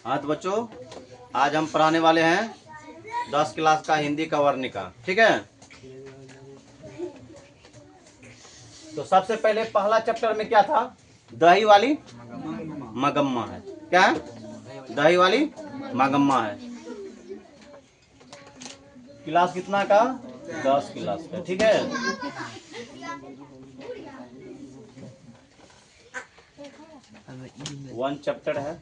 हाँ तो बच्चों, आज हम पढ़ाने वाले हैं 10 क्लास का हिंदी का वर्णिका। ठीक है, तो सबसे पहले पहला चैप्टर में क्या था? दही वाली मगम्मा है। क्या है? दही वाली मगम्मा है। क्लास कितना का? 10 क्लास का। ठीक है, वन चैप्टर है।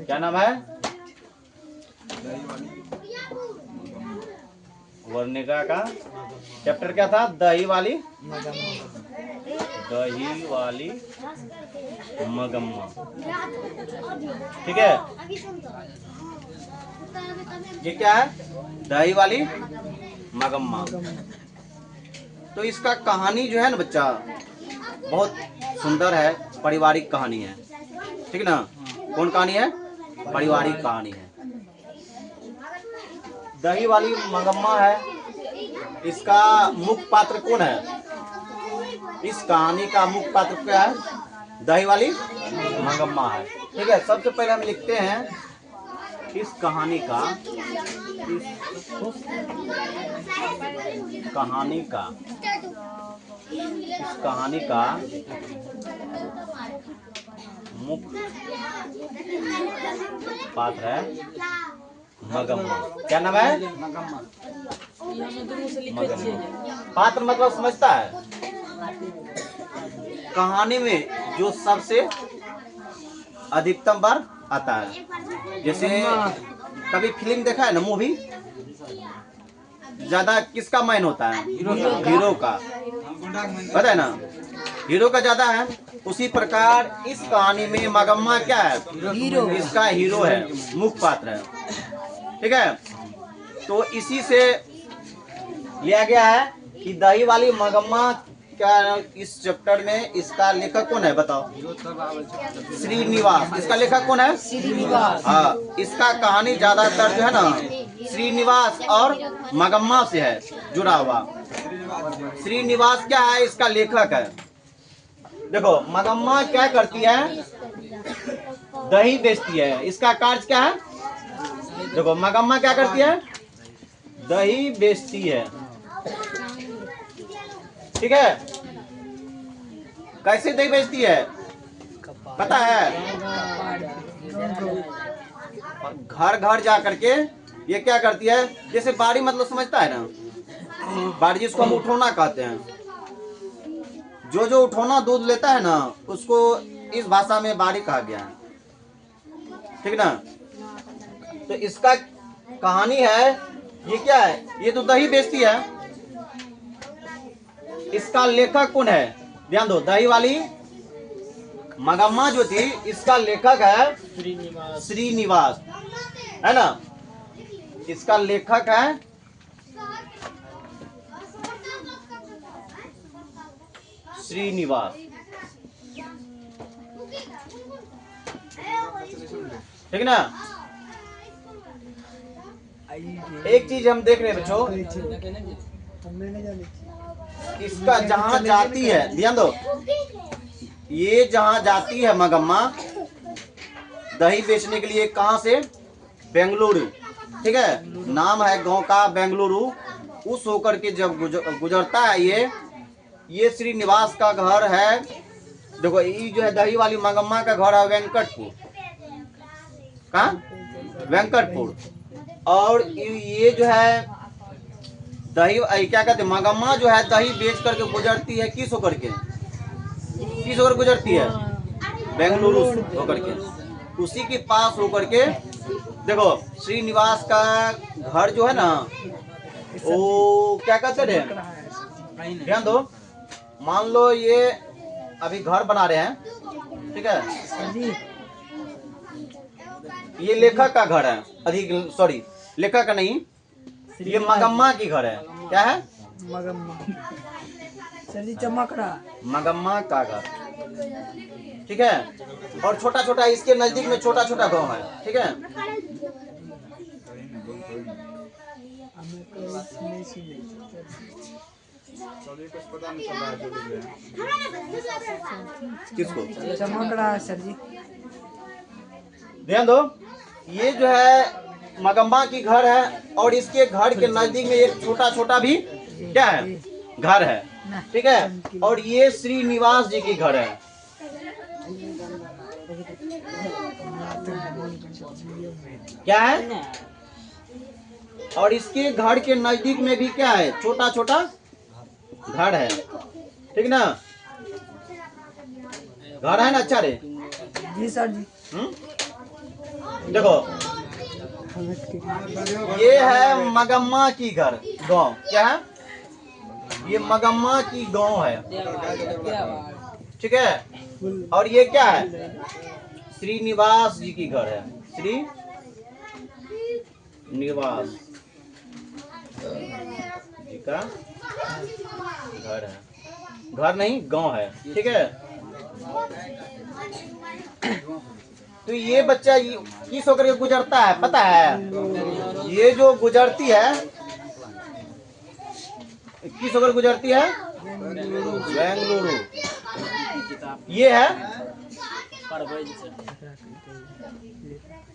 क्या नाम है? वर्णिका का चैप्टर क्या था? दही वाली मगम्मा। ठीक है, ये क्या है? दही वाली मगम्मा। तो इसका कहानी जो है ना बच्चा, बहुत सुंदर है, पारिवारिक कहानी है। ठीक ना? कौन कहानी है? पारिवारिक कहानी है। दही वाली मगम्मा है। इसका मुख्य पात्र कौन है? इस कहानी का मुख्य पात्र क्या है? दही वाली मगम्मा है। ठीक है, सबसे पहले हम लिखते हैं इस कहानी का मुख्य पात्र है मगम्मा। क्या नाम है? मगम्मा। पात्र मतलब समझता है? कहानी में जो सबसे अधिकतम बार आता है। जैसे कभी फिल्म देखा है ना, मूवी, ज्यादा किसका मैन होता है? हीरो का। पता है ना, हीरो का ज्यादा है। उसी प्रकार इस कहानी में मगम्मा क्या है? हीरो। इसका हीरो है, मुख्य पात्र है। ठीक है, तो इसी से लिया गया है कि दही वाली मगम्मा क्या। इस चैप्टर में इसका लेखक कौन है बताओ? श्रीनिवास। इसका लेखक कौन है? श्रीनिवास। हाँ, इसका कहानी ज्यादातर जो है ना श्रीनिवास और मगम्मा से है जुड़ा हुआ। श्रीनिवास क्या है? इसका लेखक है। देखो, मगम्मा क्या करती है? दही बेचती है। इसका कार्य क्या है? देखो, मगम्मा क्या करती है? दही बेचती है। ठीक है, कैसे दही बेचती है पता है? घर घर जा करके ये क्या करती है? जैसे बाड़ी, मतलब समझता है ना, बाड़ी जिसको हम उठौना कहते हैं। जो जो उठौना दूध लेता है ना, उसको इस भाषा में बाड़ी कहा गया है। ठीक ना? तो इसका कहानी है, ये क्या है? ये तो दही बेचती है। इसका लेखक कौन है? ध्यान दो, दही वाली मगम्मा जो थी, इसका लेखक है श्रीनिवास, है ना? इसका लेखक है श्रीनिवास। ठीक ना? एक चीज हम देख रहे हैं बच्चों, इसका जहां जाती है, ध्यान दो, ये जहां जाती है मगम्मा दही बेचने के लिए, कहां से? बेंगलुरु। ठीक है, नाम है गांव का बेंगलुरु। उस होकर के जब गुजरता है ये श्रीनिवास का घर है। देखो, ये जो है दही वाली मगम्मा का घर है वेंकटपुर। कहाँ? वेंकटपुर। और ये जो है दही क्या कहते हैं, मगम्मा जो है दही बेच करके गुजरती है। किस होकर के? किस होकर गुजरती है? बेंगलुरु होकर के। उसी के पास होकर के देखो, श्रीनिवास का घर जो है ना, वो क्या कहते हैं? ध्यान दो, मान लो ये अभी घर बना रहे हैं। ठीक है, ये लेखक का घर है। सॉरी, लेखक का नहीं, ये मगम्मा की घर है। क्या है? मगम्मा। मगम्मा का घर। ठीक है, और छोटा छोटा इसके नजदीक में छोटा छोटा गांव है। ठीक है, किसको चमक रहा है सर जी। ध्यान दो, ये जो है मगम्मा की घर है और इसके घर के नजदीक में एक छोटा छोटा भी क्या है घर है, ठीक है। और ये श्रीनिवास जी की घर है। क्या है? और इसके घर के नजदीक में भी क्या है, छोटा छोटा घर है, ठीक ना। घर है ना, अच्छा रे जी सर जी। देखो, ये है मगम्मा की घर गांव। क्या है? ये मगम्मा की गांव है, ठीक है। और ये क्या है? श्रीनिवास जी की घर है। श्री निवास जी का घर है, घर नहीं गांव है, ठीक है। तो ये बच्चा किस होकर के गुजरता है पता है? ये जो गुजरती है किस होकर गुजरती है? बेंगलुरु। ये है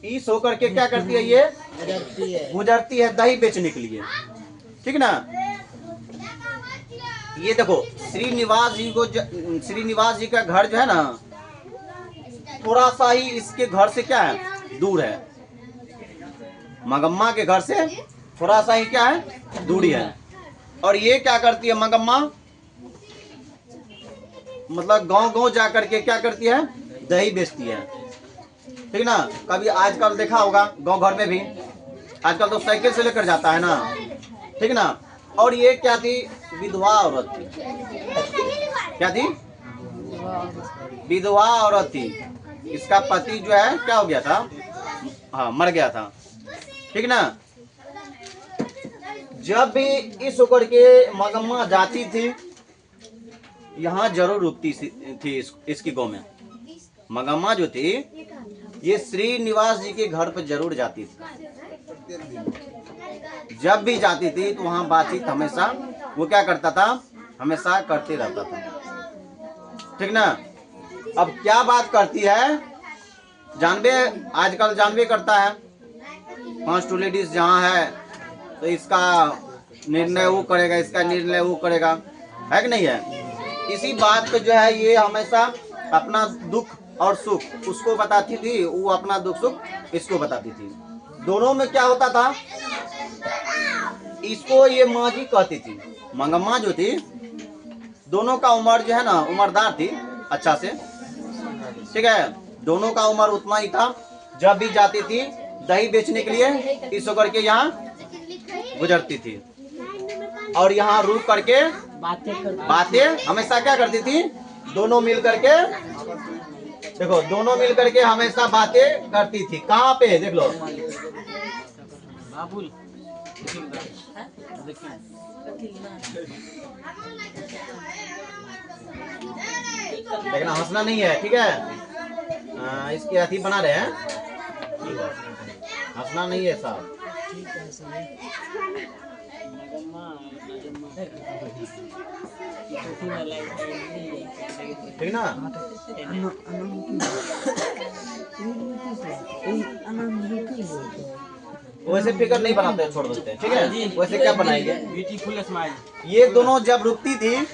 इस होकर के क्या करती है? ये गुजरती है दही बेचने के लिए, ठीक ना। ये देखो, श्रीनिवास जी का घर जो है ना, थोड़ा सा ही इसके घर से क्या है, दूर है। मगम्मा के घर से थोड़ा सा ही क्या है, दूरी है। और ये क्या करती है मगम्मा, मतलब गांव गांव जा करके क्या करती है, दही बेचती है, ठीक ना। कभी आजकल देखा होगा गांव घर में भी, आजकल तो साइकिल से लेकर जाता है ना, ठीक ना। और ये क्या थी, विधवा औरत थी। क्या थी? विधवा औरत थी। इसका पति जो है क्या हो गया था, हाँ मर गया था, ठीक ना। जब भी इस होकर के मगम्मा जाती थी, यहाँ जरूर रुकती थी इसकी गांव में। मगम्मा जो थी ये श्रीनिवास जी के घर पर जरूर जाती थी। जब भी जाती थी तो वहाँ बातचीत हमेशा वो क्या करता था, हमेशा करते रहता था, ठीक ना। अब क्या बात करती है जानबे, आजकल जानबे करता है, 5 टू लेडीज जहाँ है तो इसका निर्णय वो करेगा, इसका निर्णय वो करेगा, है कि नहीं है। इसी बात पे जो है ये हमेशा अपना दुख और सुख उसको बताती थी, वो अपना दुख सुख इसको बताती थी। दोनों में क्या होता था, इसको ये माँ जी कहती थी। मंगम्मा जो थी, दोनों का उम्र जो है ना उम्रदार थी अच्छा से, ठीक है। दोनों का उम्र उतना ही था। जब भी जाती थी दही बेचने के लिए, इस होकर के यहाँ गुजरती थी और यहाँ रुक करके बातें हमेशा क्या करती थी, दोनों मिल करके, देखो दोनों मिल करके हमेशा बातें करती थी। कहाँ पे देख लो, देखना हंसना नहीं है, ठीक है। इसकी अथी बना रहे हैं, हंसना नहीं है साहब। ठीक ना। वैसे फिगर नहीं बनाते, छोड़ देते हैं, ठीक है। वैसे क्या बनाएंगे, ब्यूटीफुल स्माइल। ये दोनों जब रुकती थी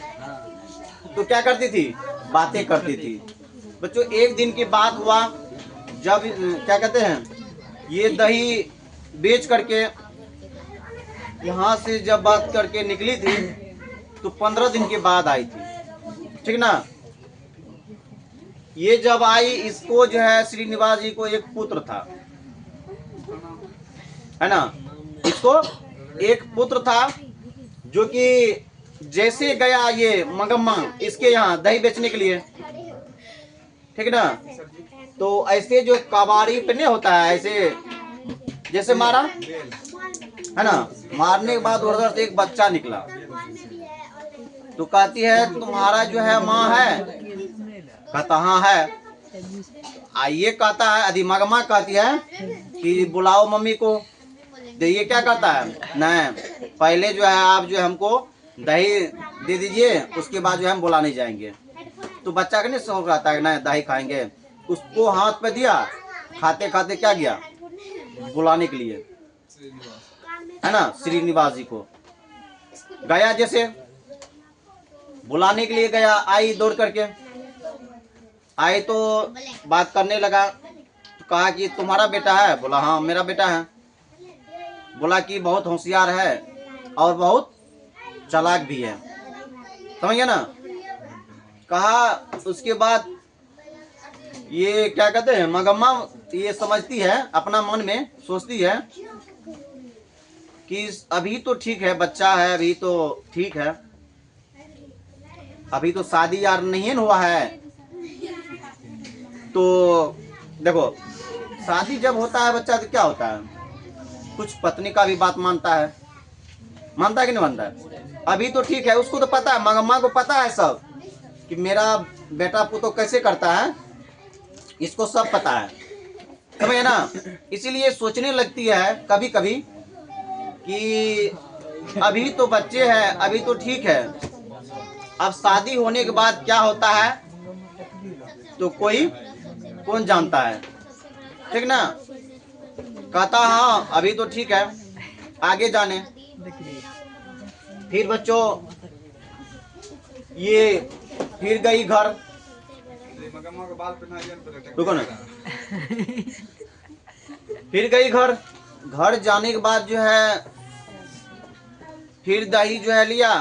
तो क्या करती थी, बातें करती थी। बच्चों एक दिन की बात हुआ, जब क्या कहते हैं, ये दही बेच करके यहाँ से जब बात करके निकली थी तो 15 दिन के बाद आई थी, ठीक ना। ये जब आई, इसको जो है श्रीनिवास जी को एक पुत्र था, है ना। इसको एक पुत्र था जो कि जैसे गया ये मगम्मा इसके यहाँ दही बेचने के लिए, ठीक ना। तो ऐसे जो कबाड़ी पे नहीं होता है, ऐसे जैसे मारा है ना, मारने के बाद उधर से एक बच्चा निकला। तो कहती है तुम्हारा जो है माँ है, कहता हाँ है। ये कहता है, मगम्मा कहती है कि बुलाओ मम्मी को। तो ये क्या करता है, नहीं पहले जो है आप जो है हमको दही दे दीजिए, उसके बाद जो है हम बुलाने जाएंगे। तो बच्चा का नहीं शौक रहता है ना दही खाएंगे, उसको हाथ पे दिया, खाते खाते क्या किया, बुलाने के लिए, है ना, श्रीनिवास जी को गया, जैसे बुलाने के लिए गया, आई दौड़ करके आई तो बात करने लगा। तो कहा कि तुम्हारा बेटा है? बोला हाँ मेरा बेटा है। बोला कि बहुत होशियार है और बहुत चालाक भी है, समझ गया ना। कहा उसके बाद ये क्या कहते हैं, मगम्मा ये समझती है, अपना मन में सोचती है कि अभी तो ठीक है, बच्चा है, अभी तो ठीक है, अभी तो शादी यार नहीं हुआ है। तो देखो शादी जब होता है बच्चा तो क्या होता है, कुछ पत्नी का भी बात मानता है कि नहीं मानता है। अभी तो ठीक है, उसको तो पता है, मगम्मा को पता है सब कि मेरा बेटा पुतो कैसे करता है, इसको सब पता है, समझे ना। इसीलिए सोचने लगती है कभी कभी कि अभी तो बच्चे हैं, अभी तो ठीक है, अब शादी होने के बाद क्या होता है तो कौन जानता है, ठीक ना। कहता हाँ अभी तो ठीक है, आगे जाने। फिर बच्चों ये फिर गई घर, रुको ना, फिर गई घर जाने के बाद जो है फिर दही जो है लिया,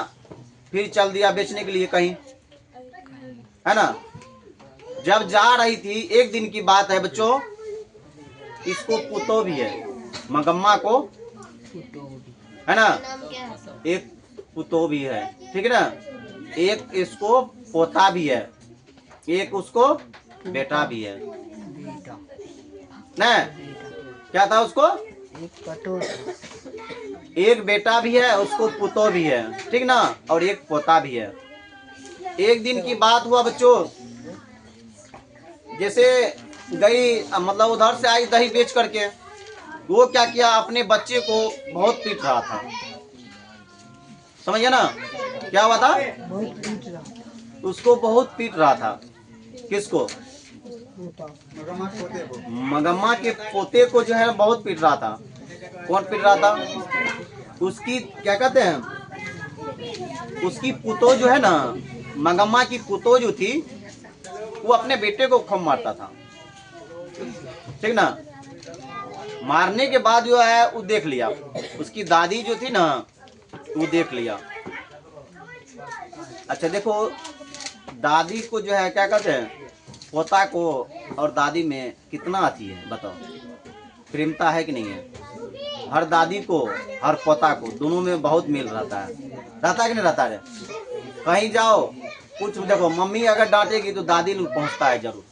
फिर चल दिया बेचने के लिए कहीं, है ना। जब जा रही थी, एक दिन की बात है बच्चों, इसको पुतो भी है, मगम्मा को, है ना, एक पुतो भी है, ठीक है ना, एक इसको पोता भी है, एक उसको बेटा भी है ना। क्या था उसको, एक बेटा भी है, उसको पुतो भी है, ठीक ना, और एक पोता भी है। एक दिन की बात हुआ बच्चों, जैसे गई, मतलब उधर से आई दही बेच करके, वो क्या किया, अपने बच्चे को बहुत पीट रहा था, समझिए ना। क्या हुआ था, उसको बहुत पीट रहा था। किसको, मगम्मा के पोते को जो है बहुत पीट रहा था। कौन पीट रहा था, उसकी क्या कहते हैं, उसकी पुतो जो है ना, मगम्मा की पुतो जो थी, वो अपने बेटे को खूब मारता था, ठीक ना। मारने के बाद जो है वो देख लिया, उसकी दादी जो थी ना वो देख लिया। अच्छा देखो, दादी को जो है क्या कहते हैं, पोता को और दादी में कितना आती है बताओ, प्रेमता है कि नहीं है। हर दादी को हर पोता को दोनों में बहुत मेल रहता है कि नहीं रहता है। कहीं जाओ कुछ देखो, मम्मी अगर डांटेगी तो दादी लोग पहुंचता है जरूर।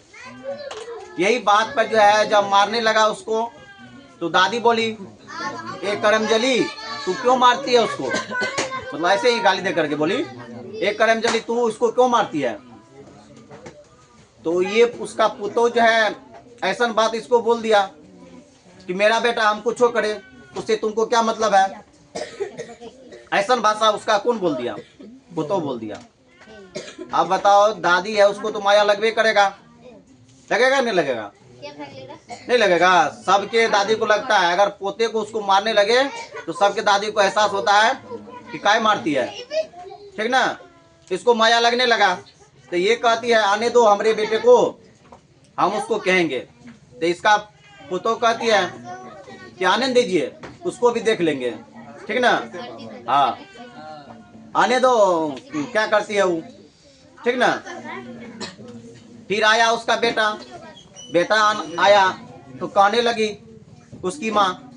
यही बात पर जो है जब मारने लगा उसको, तो दादी बोली, ए करमजली तू क्यों मारती है उसको, मतलब ऐसे ही गाली दे करके बोली, ए करमजली तू उसको क्यों मारती है। तो ये उसका पुतो जो है ऐसा बात इसको बोल दिया कि मेरा बेटा हमको छो करे, उससे तुमको क्या मतलब है। ऐसा भाषा उसका कौन बोल दिया, पुतो बोल दिया। अब बताओ, दादी है उसको तो माया लगवे करेगा, लगेगा नहीं लगेगा, नहीं लगेगा। सबके दादी को लगता है, अगर पोते को उसको मारने लगे तो सबके दादी को एहसास होता है कि काय मारती है, ठीक ना। इसको माया लगने लगा, तो ये कहती है आने दो हमारे बेटे को, हम उसको कहेंगे। तो इसका पुतो कहती है कि आने दीजिए, उसको भी देख लेंगे, ठीक ना। हाँ आने दो, क्या करती है वो, ठीक ना। फिर आया उसका बेटा आया तो कहने लगी उसकी माँ,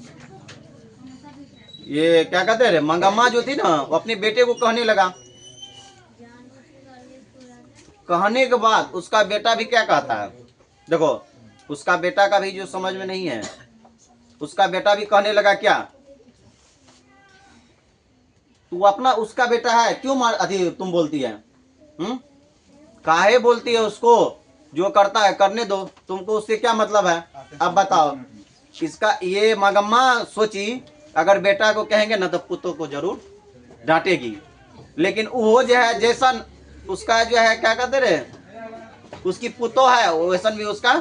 ये क्या कहते हैं, मंगम्मा जो थी ना, वो अपने बेटे को कहने लगा। कहने के बाद उसका बेटा भी क्या कहता है, देखो उसका बेटा का भी जो समझ में नहीं है, उसका बेटा भी कहने लगा क्या, तू अपना उसका बेटा है क्यों मार अभी तुम बोलती है, काहे बोलती है, उसको जो करता है करने दो, तुमको उससे क्या मतलब है। अब बताओ, इसका ये मगम्मा सोची अगर बेटा को कहेंगे ना तो पुतों को जरूर डांटेगी। लेकिन वो जो है जैसन उसका जो है क्या कहते रहे, उसकी पुतो है वैसन भी उसका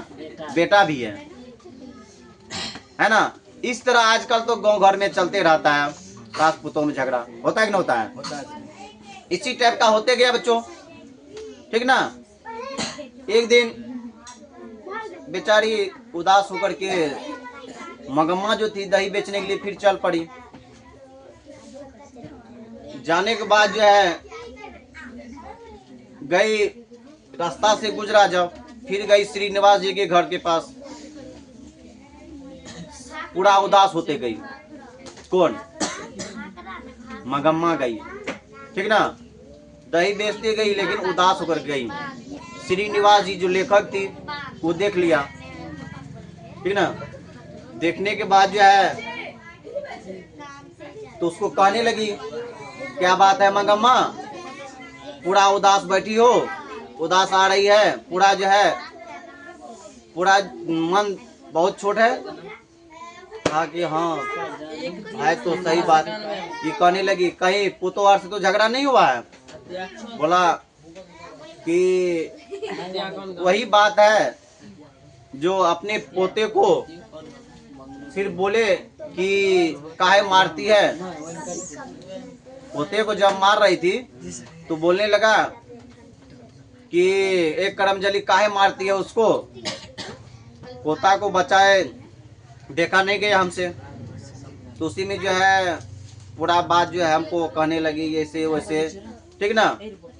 बेटा भी है ना। इस तरह आजकल तो गांव घर में चलते रहता है, सास पुतों में झगड़ा होता है कि नहीं होता है? इसी टाइप का होते गया बच्चों, ठीक ना। एक दिन बेचारी उदास होकर के मगम्मा जो थी दही बेचने के लिए फिर चल पड़ी। जाने के बाद जो है गई, रास्ता से गुजरा जब, फिर गई श्रीनिवास जी के घर के पास, पूरा उदास होते गई। कौन? मगम्मा गई, ठीक ना। दही बेचते गई लेकिन उदास होकर गई। श्रीनिवास जी जो लेखक थी वो देख लिया, ठीक ना। देखने के बाद जो है तो उसको कहने लगी, क्या बात है मगम्मा, पूरा उदास बैठी हो, उदास आ रही है, पूरा जो है पूरा मन बहुत छोट है। कहा कि हाँ है तो सही बात। ये कहने लगी कहीं पुतो और से तो झगड़ा नहीं हुआ है? बोला कि वही बात है जो अपने पोते को सिर्फ बोले कि काहे मारती है। पोते को जब मार रही थी तो बोलने लगा कि एक करमजली काहे मारती है उसको, पोता को बचाए देखा नहीं गया हमसे। तो उसी में जो है पूरा बात जो है हमको कहने लगी ऐसे वैसे, ठीक ना।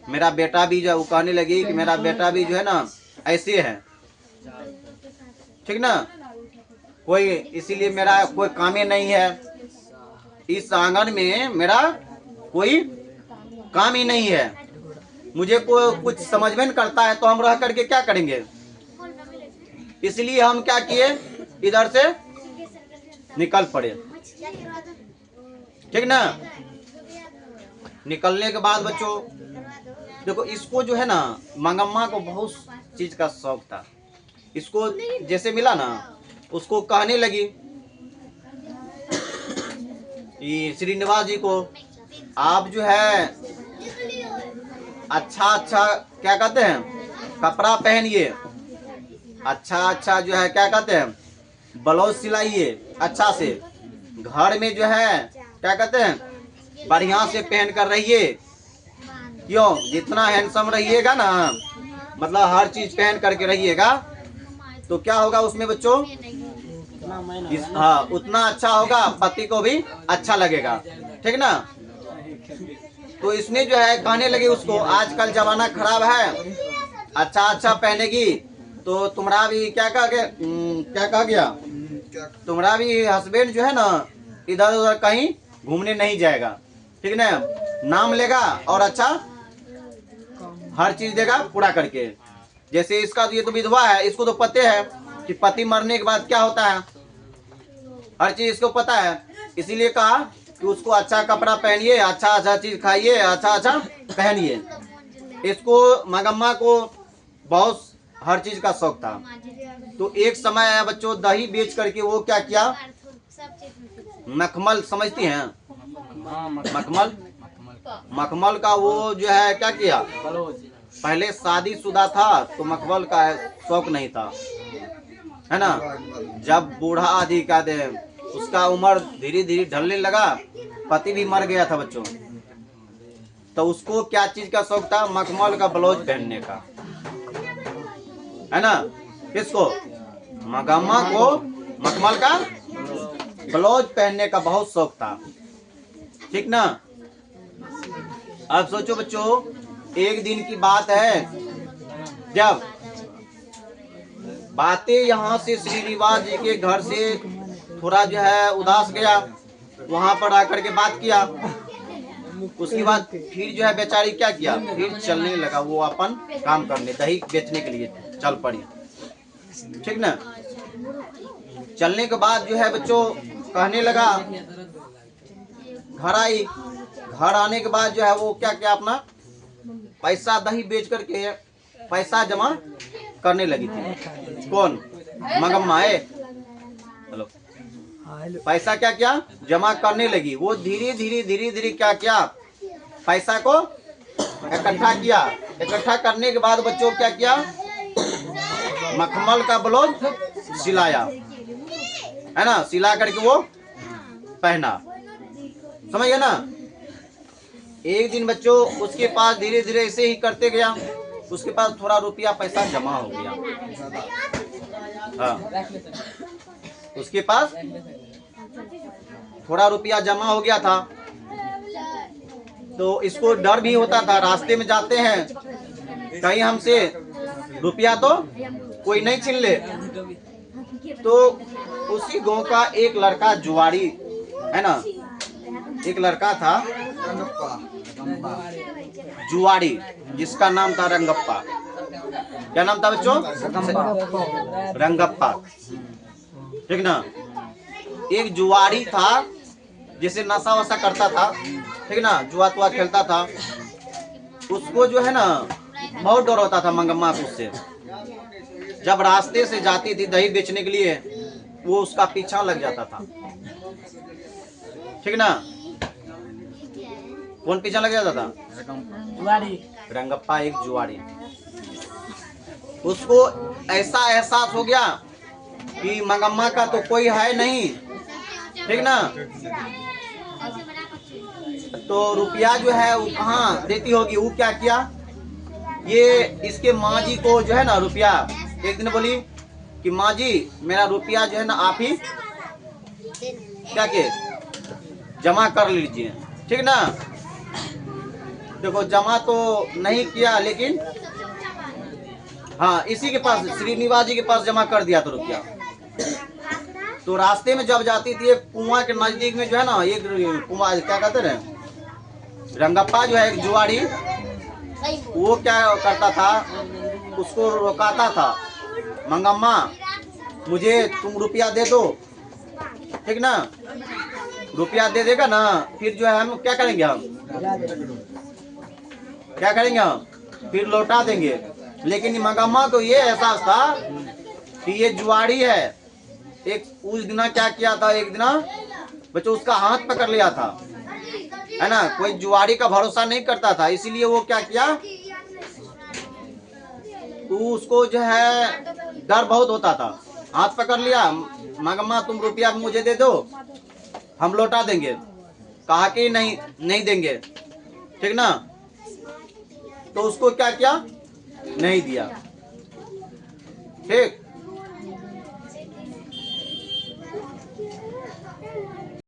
मेरा बेटा भी जो है वो कहने लगी कि मेरा बेटा भी जो है ना ऐसे है, ठीक ना। कोई इसीलिए मेरा कोई काम ही नहीं है, इस आंगन में मेरा कोई काम ही नहीं है, मुझे कोई कुछ समझ में नहीं करता है, तो हम रह करके क्या करेंगे। इसलिए हम क्या किए, इधर से निकल पड़े, ठीक ना। निकलने के बाद बच्चों देखो, इसको जो है ना मंगम्मा को बहुत चीज का शौक था। इसको जैसे मिला ना उसको कहने लगी श्रीनिवास जी को, आप जो है अच्छा अच्छा क्या कहते हैं कपड़ा पहनिए, अच्छा अच्छा जो है क्या कहते हैं ब्लाउज सिलाइए अच्छा से, घर में जो है क्या कहते हैं बढ़िया से पहन कर रहिए। क्यों? जितना हैंडसम रहिएगा ना, मतलब हर चीज पहन करके रहिएगा तो क्या होगा उसमें बच्चों, हाँ उतना अच्छा होगा, पति को भी अच्छा लगेगा, ठीक ना। तो इसमें जो है कहने लगे उसको, आजकल जमाना खराब है, अच्छा अच्छा पहनेगी तो तुम्हारा भी क्या कहा गया, तुम्हारा भी हस्बैंड जो है ना इधर उधर कहीं घूमने नहीं जाएगा, ठीक ना, नाम लेगा और अच्छा हर चीज देगा पूरा करके। जैसे इसका ये तो विधवा है, इसको तो पता है कि पति मरने के बाद क्या होता है, हर चीज इसको पता है। इसीलिए कहा कि उसको अच्छा कपड़ा पहनिए, अच्छा अच्छा चीज खाइए, अच्छा अच्छा पहनिए। इसको मगम्मा को बहुत हर चीज का शौक था। तो एक समय आया बच्चों, दही बेच करके वो क्या किया, मखमल समझती हैं, मखमल का वो जो है क्या किया, पहले शादीशुदा था तो मखमल का शौक नहीं था, है ना। जब बूढ़ा आदि का दे उसका उम्र धीरे धीरे ढलने लगा, पति भी मर गया था बच्चों, तो उसको क्या चीज का शौक था, मखमल का ब्लाउज पहनने का, है ना। किसको? मगम्मा को मखमल का ब्लाउज पहनने का बहुत शौक था, ठीक ना। अब सोचो बच्चों, एक दिन की बात है जब बातें यहाँ से श्रीनिवास जी के घर से थोड़ा जो है उदास गया, वहां पर आकर के बात किया। उसके बाद फिर जो है बेचारी क्या किया, फिर चलने लगा वो अपन काम करने, दही बेचने के लिए चल पड़ी, ठीक ना। चलने के बाद जो है बच्चों कहने लगा, घर आई, घर आने के बाद जो है वो क्या क्या अपना पैसा दही बेच करके पैसा जमा करने लगी थी। कौन? मगम्मा है। हेलो हाँ हेलो। पैसा क्या किया, जमा करने लगी। वो धीरे धीरे क्या किया, पैसा को इकट्ठा किया। इकट्ठा करने के बाद बच्चों क्या किया, मखमल का ब्लाउज सिलाया, है ना, सिला करके वो पहना। समझ गया ना। एक दिन बच्चों उसके पास धीरे धीरे ऐसे ही करते गया, उसके पास थोड़ा रुपया पैसा जमा हो गया। हाँ, उसके पास थोड़ा रुपया जमा हो गया था। तो इसको डर भी होता था, रास्ते में जाते हैं कहीं हमसे रुपया तो कोई नहीं छीन ले। तो उसी गांव का एक लड़का जुआरी, है ना, एक लड़का था जुआरी, जिसका नाम था रंगप्पा। क्या नाम था बच्चों, रंगप्पा, ठीक ना। एक जुआरी था, जैसे नशा वशा करता था, ठीक ना, जुआ तुआ खेलता था। उसको जो है ना बहुत डर होता था मंगम्मा को उससे। जब रास्ते से जाती थी दही बेचने के लिए, वो उसका पीछा लग जाता था, ठीक ना। कौन पीछा लग जाता था, रंगप्पा, एक जुआरी। उसको ऐसा एहसास हो गया कि मंगम्मा का तो कोई है नहीं, ठीक ना। तो रुपया जो है वो कहाँ देती होगी। वो क्या किया, ये इसके माँ जी को जो है ना रुपया, एक दिन बोली कि माँ जी मेरा रुपया जो है ना आप ही क्या के जमा कर लीजिए, ठीक ना। देखो जमा तो नहीं किया, लेकिन हाँ इसी के पास, श्रीनिवास जी के पास जमा कर दिया था रुपया। तो रास्ते में जब जाती थी, एक कुआं के नजदीक में जो है ना, एक कुआं क्या कहते हैं, रंगप्पा जो है एक जुआरी, वो क्या करता था, उसको रोकाता था, मंगम्मा मुझे तुम रुपया दे दो, ठीक ना। रुपया दे देगा ना, फिर जो है हम क्या करेंगे, हम क्या करेंगे, हम फिर लौटा देंगे। लेकिन मंगम्मा को ये एहसास था कि ये जुआरी है। एक उस दिन क्या किया था, एक दिन बच्चों उसका हाथ पकड़ लिया था, है ना। कोई जुआरी का भरोसा नहीं करता था, इसीलिए वो क्या किया, तो उसको जो है डर बहुत होता था। हाथ पकड़ लिया, मंगम्मा तुम रुपया मुझे दे दो, हम लौटा देंगे। कहा कि नहीं देंगे, ठीक ना। तो उसको क्या किया, नहीं दिया, ठीक।